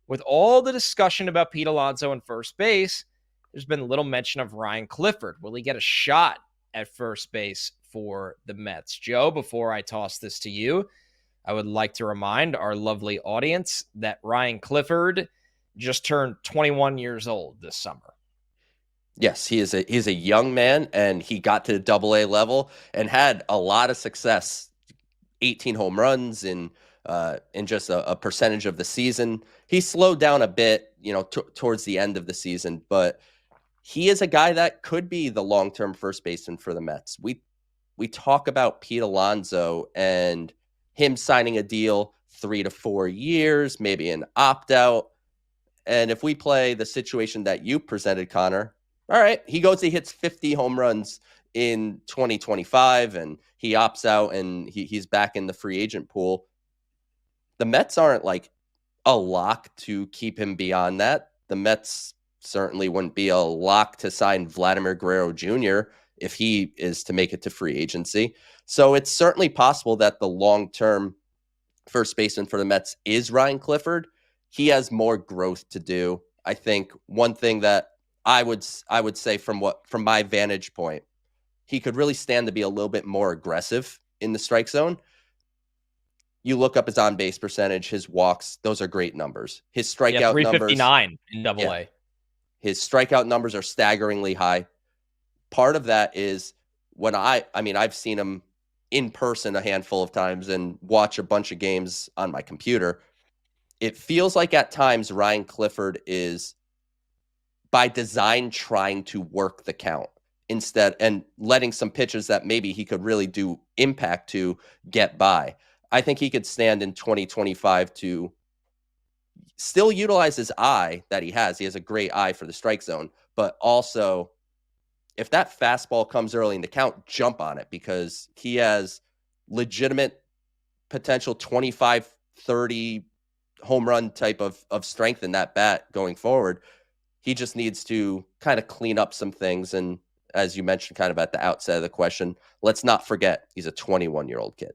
with all the discussion about Pete Alonso in first base, there's been little mention of Ryan Clifford. Will he get a shot at first base for the Mets? Joe, before I toss this to you, I would like to remind our lovely audience that Ryan Clifford just turned 21 years old this summer. Yes, he's a young man, and he got to the Double-A level and had a lot of success. 18 home runs in just a percentage of the season. He slowed down a bit, towards the end of the season, but he is a guy that could be the long-term first baseman for the Mets. We talk about Pete Alonso and him signing a deal 3 to 4 years, maybe an opt-out. And if we play the situation that you presented, Connor, all right, he hits 50 home runs in 2025 and he opts out and he's back in the free agent pool. The Mets aren't like a lock to keep him beyond that. The Mets certainly wouldn't be a lock to sign Vladimir Guerrero Jr. if he is to make it to free agency. So it's certainly possible that the long-term first baseman for the Mets is Ryan Clifford. He has more growth to do. I think one thing that I would say from my vantage point, he could really stand to be a little bit more aggressive in the strike zone. You look up his on-base percentage, his walks, those are great numbers. His strikeout 359 numbers in Double-A. Yeah, his strikeout numbers are staggeringly high. Part of that is when I've seen him in person a handful of times and watch a bunch of games on my computer. It feels like at times Ryan Clifford is by design trying to work the count instead and letting some pitches that maybe he could really do impact to get by. I think he could stand in 2025 to still utilize his eye that he has. He has a great eye for the strike zone, but also if that fastball comes early in the count, jump on it because he has legitimate potential 25, 30 home run type of strength in that bat going forward. He just needs to kind of clean up some things. And as you mentioned kind of at the outset of the question, let's not forget he's a 21-year-old kid.